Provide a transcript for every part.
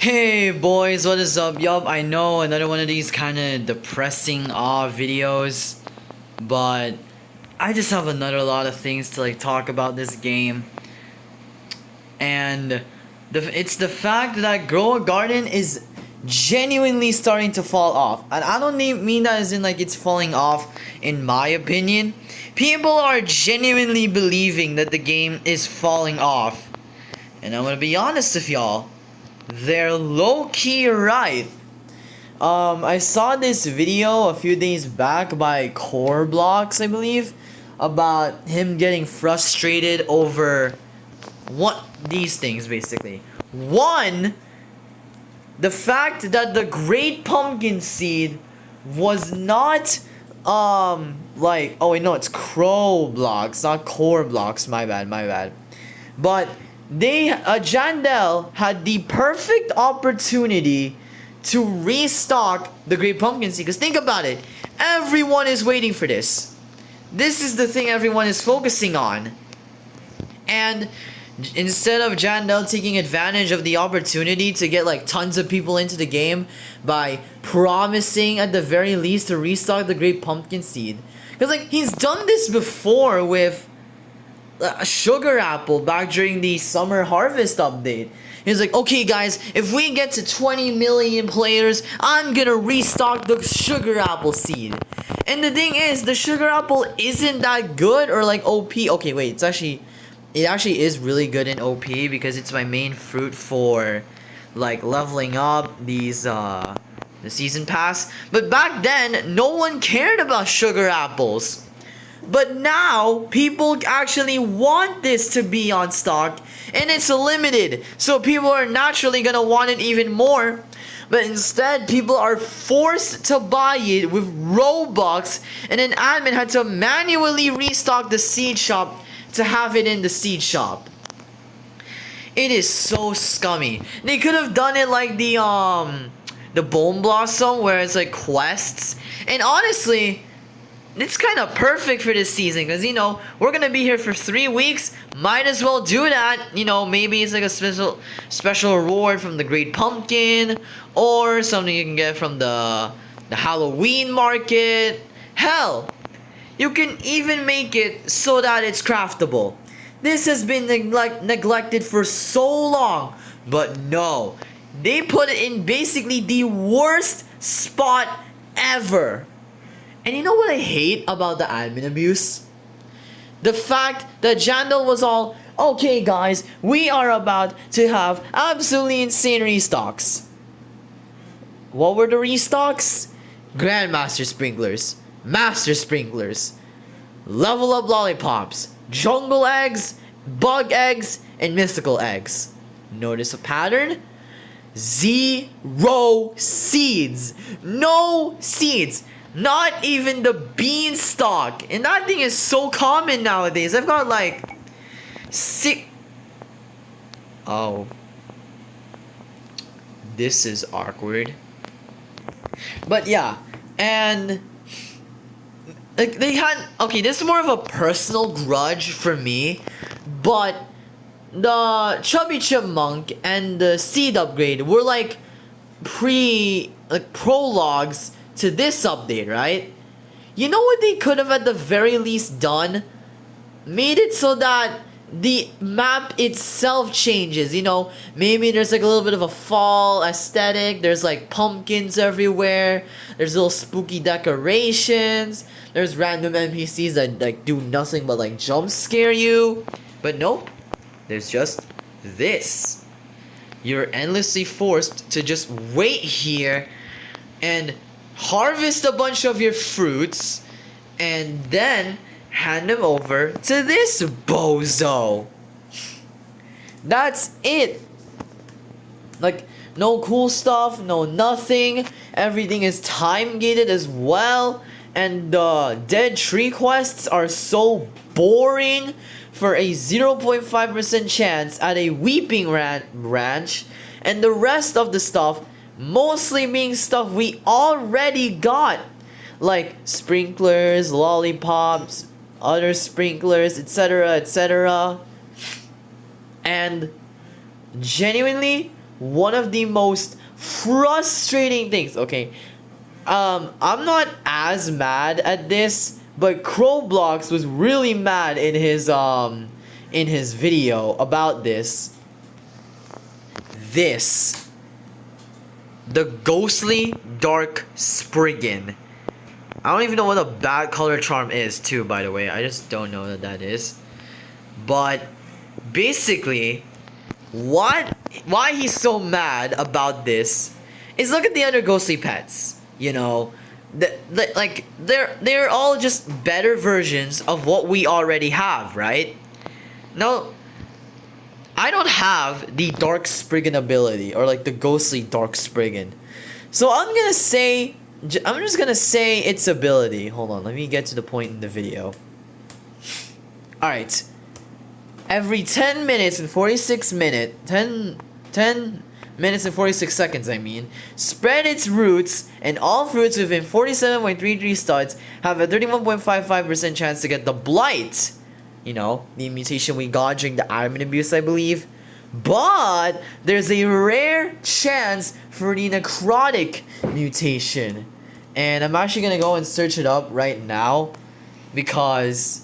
Hey boys, what is up? Yup, I know another one of these kind of depressing videos, but I just have another lot of things to talk about this game, and it's the fact that Grow a Garden is genuinely starting to fall off, and I don't mean that as in it's falling off. In my opinion, people are genuinely believing that the game is falling off, and I'm gonna be honest with y'all. They're low-key right. I saw this video a few days back by Core Blocks, I believe, about him getting frustrated over these things basically. One, the fact that the Great Pumpkin Seed was not oh wait, no, it's Crow Blocks, not Core Blocks. My bad. But Jandel had the perfect opportunity to restock the Great Pumpkin Seed. Because think about it, everyone is waiting for this. This is the thing everyone is focusing on. And instead of Jandel taking advantage of the opportunity to get tons of people into the game by promising at the very least to restock the Great Pumpkin Seed. Because he's done this before with a Sugar Apple back during the summer harvest update. He's like, okay guys, if we get to 20 million players, I'm gonna restock the Sugar Apple seed. And the thing is, the Sugar Apple isn't that good or OP. Okay, wait, it actually is really good in OP because it's my main fruit for leveling up these the season pass. But back then, no one cared about Sugar Apples. But now, people actually want this to be on stock, and it's limited, so people are naturally gonna want it even more. But instead, people are forced to buy it with Robux, and an admin had to manually restock the seed shop to have it in the seed shop. It is so scummy. They could have done it like the Bone Blossom, where it's quests, and honestly, it's kind of perfect for this season because, we're going to be here for 3 weeks. Might as well do that. Maybe it's a special reward from the Great Pumpkin or something you can get from the Halloween market. Hell, you can even make it so that it's craftable. This has been neglected for so long, but no. They put it in basically the worst spot ever. And you know what I hate about the admin abuse? The fact that Jandel was all, okay guys, we are about to have absolutely insane restocks. What were the restocks? Grandmaster Sprinklers, Master Sprinklers, Level Up Lollipops, Jungle Eggs, Bug Eggs, and Mystical Eggs. Notice a pattern? 0 seeds. No seeds. Not even the beanstalk. And that thing is so common nowadays. I've got 6. Oh. This is awkward. But yeah. And they had, okay, this is more of a personal grudge for me. But the Chubby Chipmunk and the seed upgrade were prologues to this update, right? You know what they could have at the very least done? Made it so that the map itself changes, maybe there's a little bit of a fall aesthetic, there's pumpkins everywhere, there's little spooky decorations, there's random NPCs that do nothing but jump scare you. But nope, there's just this. You're endlessly forced to just wait here and harvest a bunch of your fruits, and then hand them over to this bozo. That's it. No cool stuff, no nothing. Everything is time gated as well, and the dead tree quests are so boring for a 0.5% chance at a Weeping Ranch, and the rest of the stuff mostly being stuff we already got, like sprinklers, lollipops, other sprinklers, etc., etc. And genuinely, one of the most frustrating things. Okay, I'm not as mad at this, but Crowblocks was really mad in his video about this. The ghostly dark Spriggan. I don't even know what a bad color charm is too, by the way. I just don't know what that is. But basically, why he's so mad about this is, look at the other ghostly pets. You know, like they're all just better versions of what we already have, right? Now, I don't have the dark Spriggan ability, or like the ghostly dark Spriggan, so I'm just gonna say its ability. Hold on, let me get to the point in the video. Alright. Every 10 minutes and 46 seconds, I mean, spread its roots, and all fruits within 47.33 studs have a 31.55% chance to get the blight. You know, the mutation we got during the admin abuse, I believe. But there's a rare chance for the necrotic mutation. And I'm actually gonna go and search it up right now, because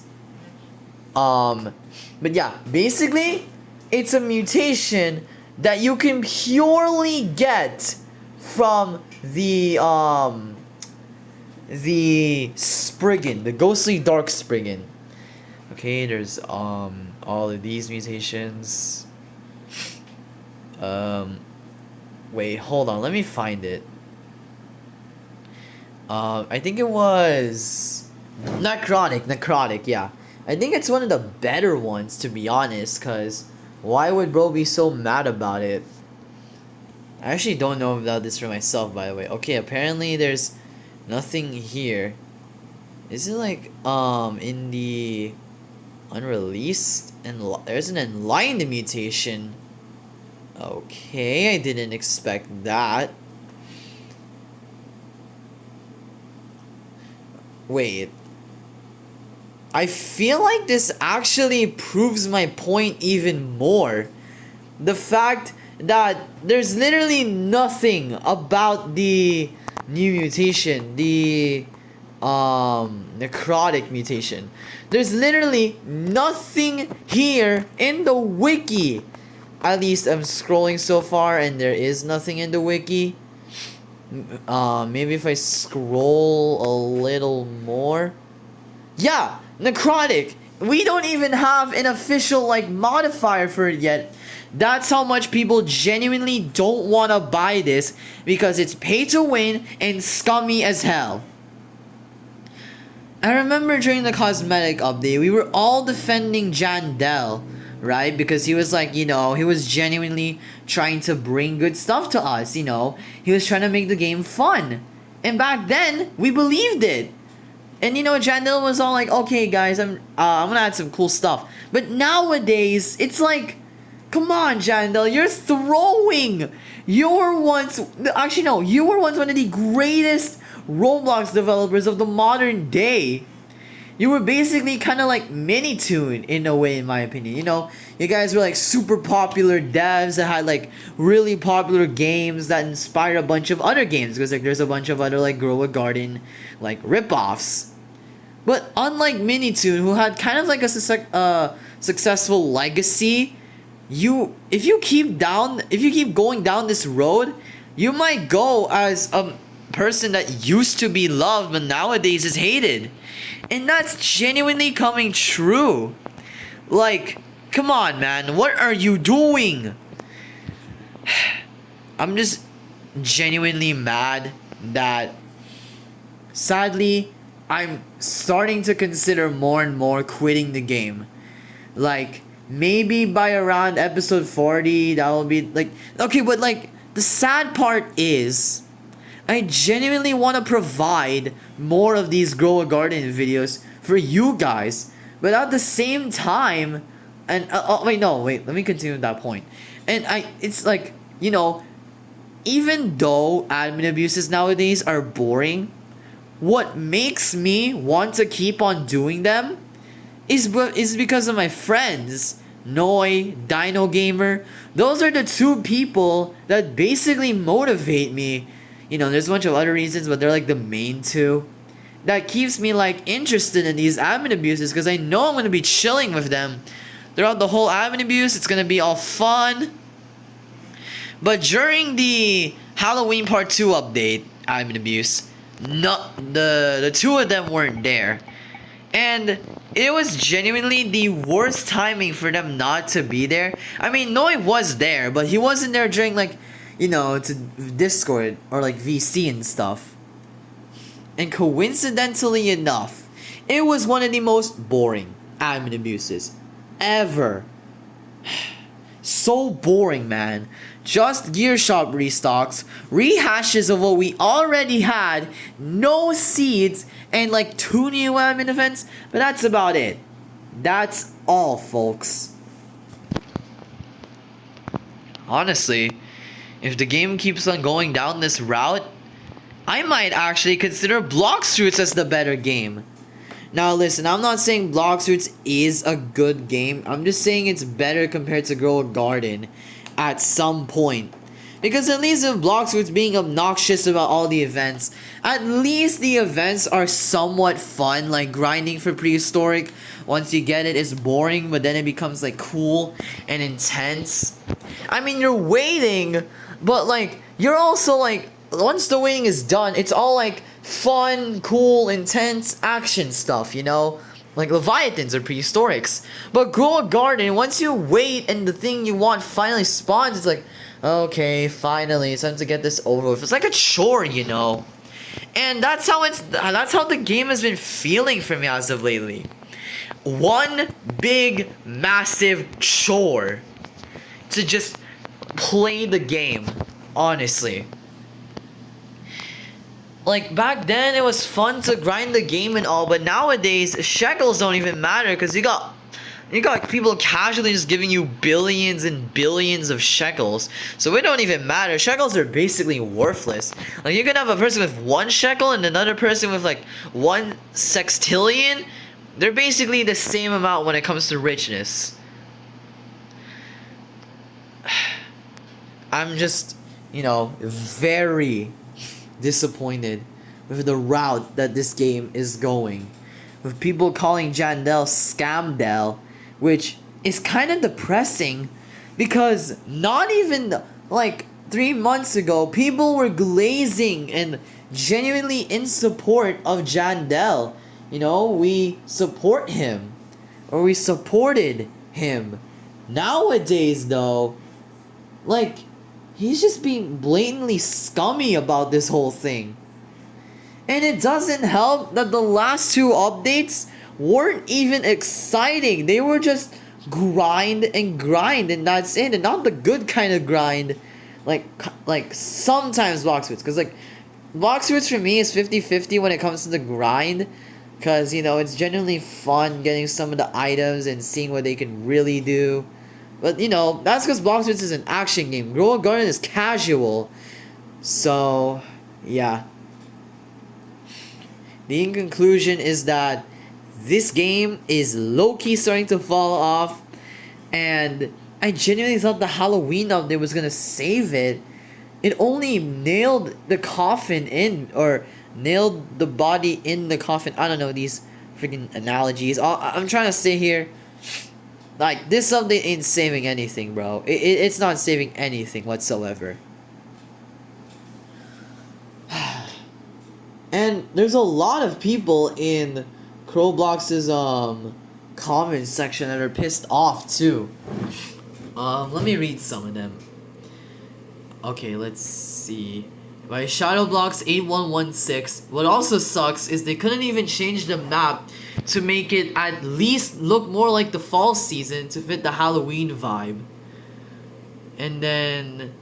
but yeah, basically it's a mutation that you can purely get from the Spriggan, the ghostly dark Spriggan. Okay, there's all of these mutations. Wait, hold on, let me find it. I think it was necrotic, yeah. I think it's one of the better ones, to be honest, cause why would bro be so mad about it? I actually don't know about this for myself, by the way. Okay, apparently there's nothing here. Is it like in the unreleased, and there's an enlightened mutation? Okay, I didn't expect that. Wait, I feel like this actually proves my point even more. The fact that there's literally nothing about the new mutation, the necrotic mutation. There's literally nothing here in the wiki. At least I'm scrolling so far and there is nothing in the wiki. Maybe if I scroll a little more. Yeah, necrotic. We don't even have an official like modifier for it yet. That's how much people genuinely don't want to buy this, because it's pay to win and scummy as hell. I remember during the cosmetic update, we were all defending Jandel, right? Because he was like, you know, he was genuinely trying to bring good stuff to us, you know. He was trying to make the game fun. And back then, we believed it. And you know, Jandel was all like, okay guys, I'm gonna add some cool stuff. But nowadays, it's like, come on Jandel, you're throwing. You were once one of the greatest Roblox developers of the modern day. You were basically kind of like Minitoon in a way, in my opinion. You know, you guys were like super popular devs that had like really popular games that inspired a bunch of other games. Because like there's a bunch of other like Grow a Garden like ripoffs. But unlike Minitoon, who had kind of like a successful legacy, if you keep going down this road, you might go as a person that used to be loved but nowadays is hated. And that's genuinely coming true. Like, come on man, what are you doing? I'm just genuinely mad that sadly I'm starting to consider more and more quitting the game. Like, maybe by around episode 40, that will be like, okay, but like, the sad part is, I genuinely want to provide more of these Grow a Garden videos for you guys, but at the same time, and wait, let me continue that point. And it's like, you know, even though admin abuses nowadays are boring, what makes me want to keep on doing them is because of my friends Noi, Dino Gamer. Those are the two people that basically motivate me. You know, there's a bunch of other reasons, but they're like the main two. That keeps me like interested in these admin abuses because I know I'm going to be chilling with them throughout the whole admin abuse. It's going to be all fun. But during the Halloween Part 2 update, admin abuse, the two of them weren't there. And it was genuinely the worst timing for them not to be there. I mean, Noi was there, but he wasn't there during, like, you know, to Discord or, like, VC and stuff. And coincidentally enough, it was one of the most boring admin abuses ever. So boring, man. Just gear shop restocks, rehashes of what we already had, no seeds, and like 2 new admin events, but that's about it. That's all, folks. Honestly, if the game keeps on going down this route, I might actually consider Block Suits as the better game. Now listen, I'm not saying Block Suits is a good game. I'm just saying it's better compared to Grow a Garden at some point. Because at least if Block Suits being obnoxious about all the events, at least the events are somewhat fun. Like grinding for prehistoric, once you get it, it's boring, but then it becomes like cool and intense. I mean, you're waiting, but like you're also like, once the waiting is done, it's all like fun, cool, intense action stuff, you know? Like Leviathans or prehistorics. But Grow a Garden, once you wait and the thing you want finally spawns, it's like, okay, finally, it's time to get this over with. It's like a chore, you know? And that's how the game has been feeling for me as of lately. One big, massive chore to just play the game, honestly. Like, back then, it was fun to grind the game and all, but nowadays, shekels don't even matter, because you got people casually just giving you billions and billions of shekels, so it don't even matter. Shekels are basically worthless. Like, you can have a person with 1 shekel and another person with, like, 1 sextillion. They're basically the same amount when it comes to richness. I'm just, you know, very disappointed with the route that this game is going, with people calling Jandel Scamdel, which is kind of depressing because not even like 3 months ago people were glazing and genuinely in support of Jandel. You know, we support him, or we supported him. Nowadays though, like, he's just being blatantly scummy about this whole thing. And it doesn't help that the last 2 updates weren't even exciting. They were just grind, and that's it. And not the good kind of grind. Like sometimes Block Suits. Because, like, Block Suits for me is 50-50 when it comes to the grind. Because, you know, it's genuinely fun getting some of the items and seeing what they can really do. But, you know, that's because Block Suits is an action game. Grow a Garden is casual. So, yeah. The conclusion is that this game is low-key starting to fall off. And I genuinely thought the Halloween update was going to save it. It only nailed the coffin in, or nailed the body in the coffin. I don't know, these freaking analogies. I'm trying to say here, like, this update ain't saving anything, bro. It's not saving anything whatsoever. And there's a lot of people in Crowblox's comments section that are pissed off too. Let me read some of them. Okay, let's see. By Shadowblocks8116, what also sucks is they couldn't even change the map to make it at least look more like the fall season to fit the Halloween vibe. And then,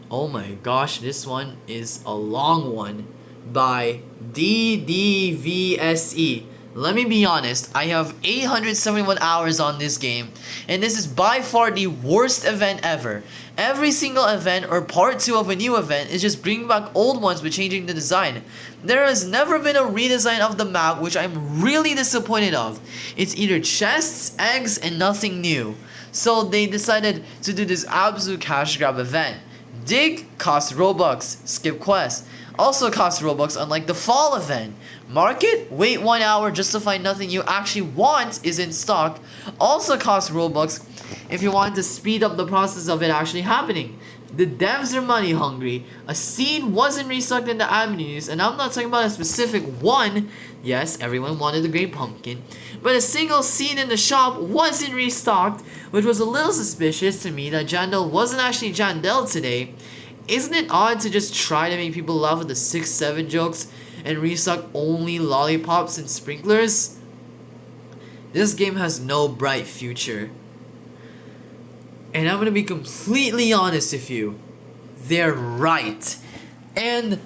oh my gosh, this one is a long one by DDVSE. let me be honest, I have 871 hours on this game, and this is by far the worst event ever. Every single event or part 2 of a new event is just bringing back old ones but changing the design. There has never been a redesign of the map, which I'm really disappointed of. It's either chests, eggs, and nothing new. So they decided to do this absolute cash grab event. Dig costs Robux, skip quests also costs Robux, unlike the fall event. Market, wait 1 hour just to find nothing you actually want is in stock, also costs Robux if you want to speed up the process of it actually happening. The devs are money hungry. A seed wasn't restocked in the admin news, and I'm not talking about a specific one. Yes, everyone wanted the Great Pumpkin, but a single seed in the shop wasn't restocked, which was a little suspicious to me that Jandel wasn't actually Jandel today. Isn't it odd to just try to make people laugh at the 6-7 jokes and restock only lollipops and sprinklers? This game has no bright future. And I'm gonna be completely honest with you. They're right. And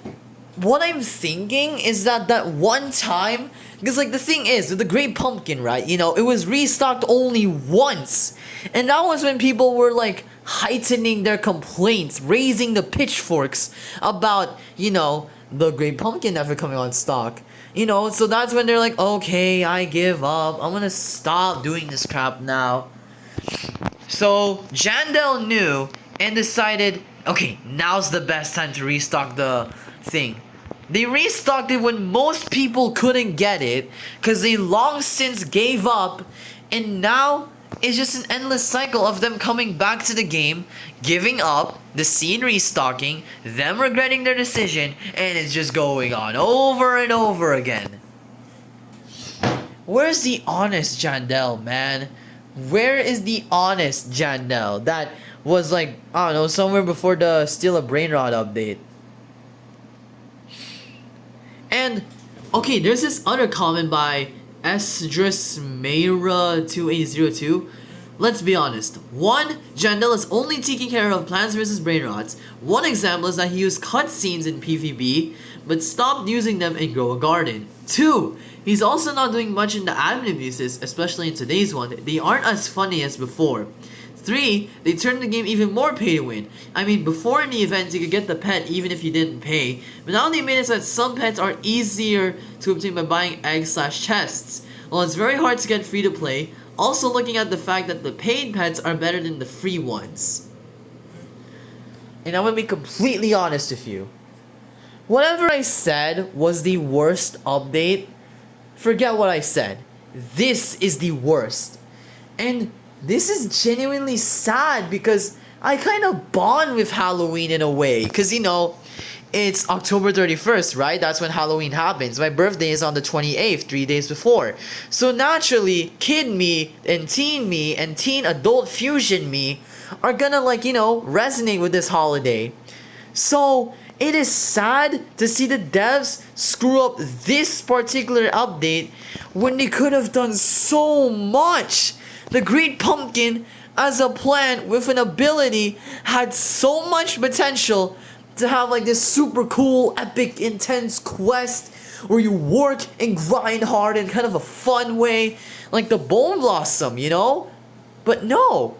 what I'm thinking is that one time, because like the thing is, with the Great Pumpkin, right, you know, it was restocked only once. And that was when people were like heightening their complaints, raising the pitchforks about, you know, the Great Pumpkin never coming on stock. You know, so that's when they're like, okay, I give up. I'm gonna stop doing this crap now. So Jandel knew and decided, okay, now's the best time to restock the thing. They restocked it when most people couldn't get it because they long since gave up, and now it's just an endless cycle of them coming back to the game, giving up, the scene restocking, them regretting their decision, and it's just going on over and over again. Where's the honest Jandel, man? Where is the honest Jandel that was like, I don't know, somewhere before the Steal a Brain Rot update? And, okay, there's this other comment by Esdrismeira2802. Let's be honest. 1. Jandel is only taking care of Plants vs. Brain Rots. One example is that he used cutscenes in PvP, but stopped using them in Grow a Garden. 2. He's also not doing much in the admin abuses, especially in today's one. They aren't as funny as before. 3. They turned the game even more pay to win. I mean, before in the events you could get the pet even if you didn't pay, but now they made it so that some pets are easier to obtain by buying eggs/chests. Well, it's very hard to get free to play, also looking at the fact that the paid pets are better than the free ones. And I'm gonna be completely honest with you. Whatever I said was the worst update, forget what I said. This is the worst. And this is genuinely sad because I kind of bond with Halloween in a way. Because, you know, it's October 31st, right? That's when Halloween happens. My birthday is on the 28th, 3 days before. So naturally, kid me and teen adult fusion me are gonna, like, you know, resonate with this holiday. So it is sad to see the devs screw up this particular update when they could have done so much. The Great Pumpkin, as a plant with an ability, had so much potential to have like this super cool, epic, intense quest where you work and grind hard in kind of a fun way, like the Bone Blossom, you know? But no,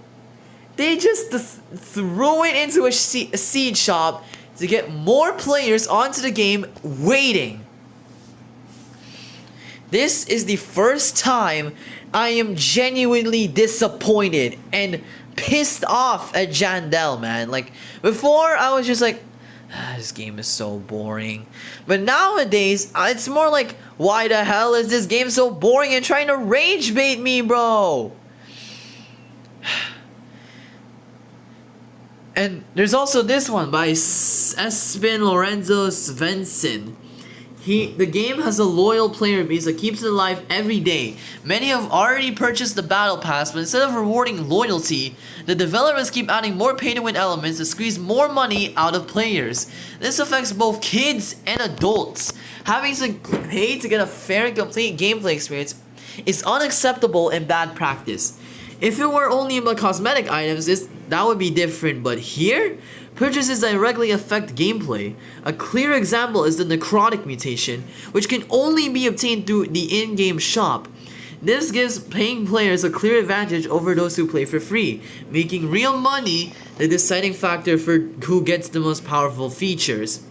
they just threw it into a seed shop to get more players onto the game waiting. This is the first time I am genuinely disappointed and pissed off at Jandel, man. Like, before I was just like, this game is so boring. But nowadays, it's more like, why the hell is this game so boring and trying to rage bait me, bro? And there's also this one by Espen Lorenzo Svensson. The game has a loyal player base that keeps it alive every day. Many have already purchased the battle pass, but instead of rewarding loyalty, the developers keep adding more pay-to-win elements to squeeze more money out of players. This affects both kids and adults. Having to pay to get a fair and complete gameplay experience is unacceptable and bad practice. If it were only about cosmetic items, that would be different, but here, purchases directly affect gameplay. A clear example is the necrotic mutation, which can only be obtained through the in-game shop. This gives paying players a clear advantage over those who play for free, making real money the deciding factor for who gets the most powerful features.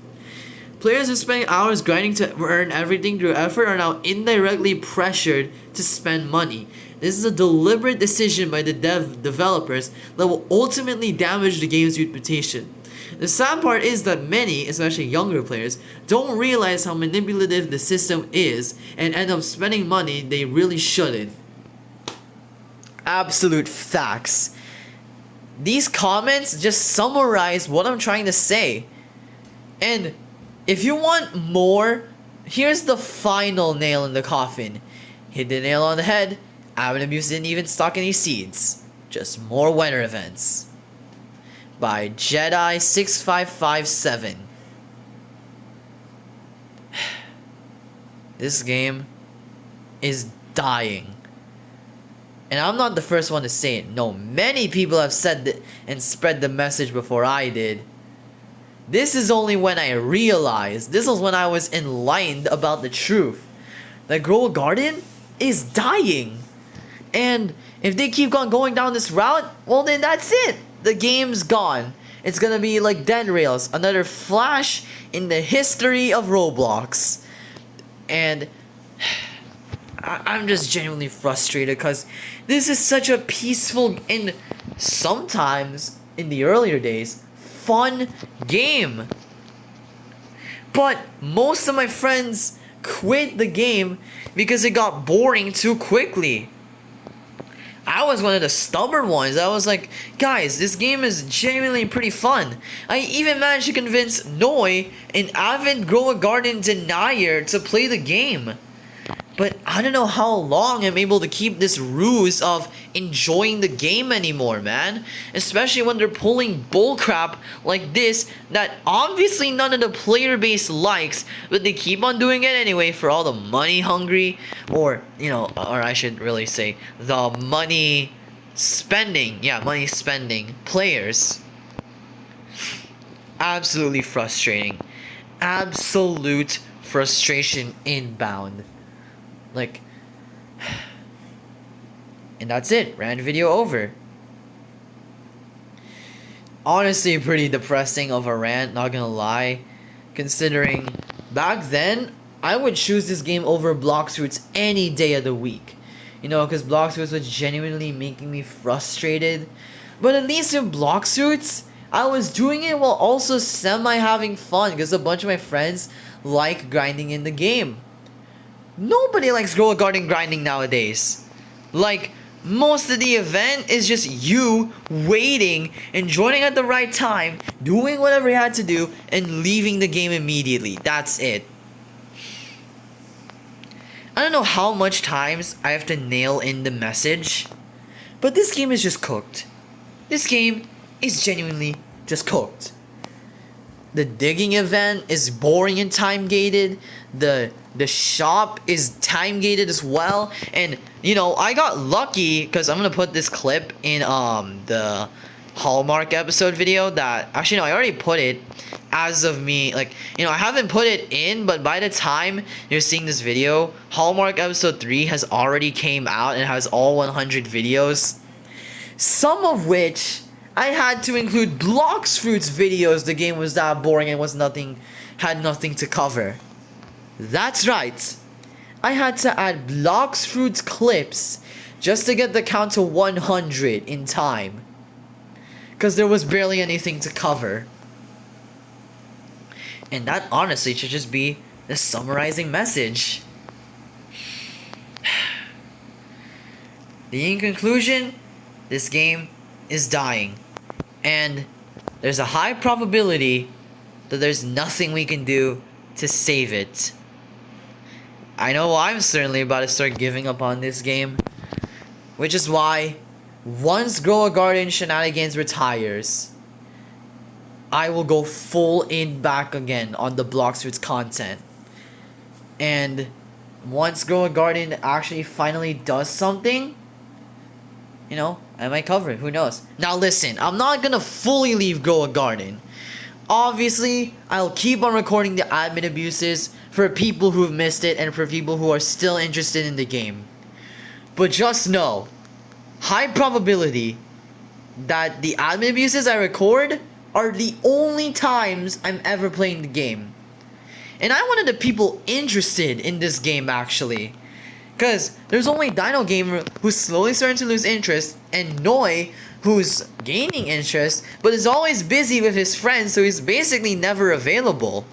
Players who spend hours grinding to earn everything through effort are now indirectly pressured to spend money. This is a deliberate decision by the developers that will ultimately damage the game's reputation. The sad part is that many, especially younger players, don't realize how manipulative the system is and end up spending money they really shouldn't. Absolute facts. These comments just summarize what I'm trying to say. And if you want more, here's the final nail in the coffin. Hit the nail on the head. Avid Abuse didn't even stock any seeds. Just more winter events. By Jedi6557. This game is dying. And I'm not the first one to say it. No, many people have said that and spread the message before I did. This is only when I realized, this was when I was enlightened about the truth. That Grow a Garden is dying. And if they keep on going down this route, well then that's it. The game's gone. It's gonna be like Dead Rails, another flash in the history of Roblox. And I'm just genuinely frustrated because this is such a peaceful and sometimes, in the earlier days, fun game. But most of my friends quit the game because it got boring too quickly. I was one of the stubborn ones. I was like, guys, this game is genuinely pretty fun. I even managed to convince Noi, an avid Grow a Garden denier, to play the game. But I don't know how long I'm able to keep this ruse of enjoying the game anymore, man. Especially when they're pulling bullcrap like this that obviously none of the player base likes, but they keep on doing it anyway for all the money hungry, or, you know, or I should really say, the money spending players. Absolutely frustrating. Absolute frustration inbound. Like, and that's it. Rant video over. Honestly, pretty depressing of a rant, not gonna lie. Considering back then, I would choose this game over Blox Fruits any day of the week. You know, because Blox Fruits was genuinely making me frustrated. But at least with Blox Fruits, I was doing it while also semi having fun because a bunch of my friends like grinding in the game. Nobody likes Grow a Garden grinding nowadays. Like, most of the event is just you waiting and joining at the right time, doing whatever you had to do, and leaving the game immediately. That's it. I don't know how much times I have to nail in the message, but this game is just cooked. This game is genuinely just cooked. The digging event is boring and time gated. The shop is time gated as well. And you know, I got lucky because I'm gonna put this clip in the Hallmark episode video that actually no, I already put it as of me, like, you know, I haven't put it in, but by the time you're seeing this video, Hallmark episode 3 has already came out and has all 100 videos, some of which I had to include Blox Fruits videos. The game was that boring and had nothing to cover. That's right. I had to add Blox Fruits clips just to get the count to 100 in time. Because there was barely anything to cover. And that honestly should just be the summarizing message. In conclusion, this game is dying. And there's a high probability that there's nothing we can do to save it. I know I'm certainly about to start giving up on this game. Which is why, once Grow a Garden Shenanigans retires, I will go full in back again on the Blox Fruits content. And once Grow a Garden actually finally does something, you know, I might cover it. Who knows? Now listen, I'm not gonna fully leave Grow a Garden. Obviously, I'll keep on recording the admin abuses for people who've missed it and for people who are still interested in the game. But just know, high probability that the admin abuses I record are the only times I'm ever playing the game. And I'm one of the people interested in this game actually. Because there's only Dino Gamer who's slowly starting to lose interest, and Noi who's gaining interest, but is always busy with his friends, so he's basically never available.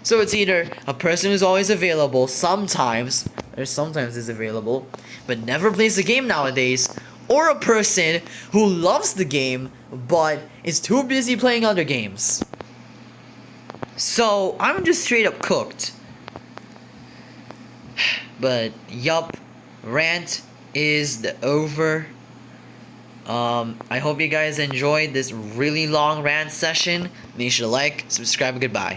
So it's either a person who's always available sometimes, or sometimes is available, but never plays the game nowadays, or a person who loves the game, but is too busy playing other games. So I'm just straight up cooked. But yup, rant is over. I hope you guys enjoyed this really long rant session. Make sure to like, subscribe, and goodbye.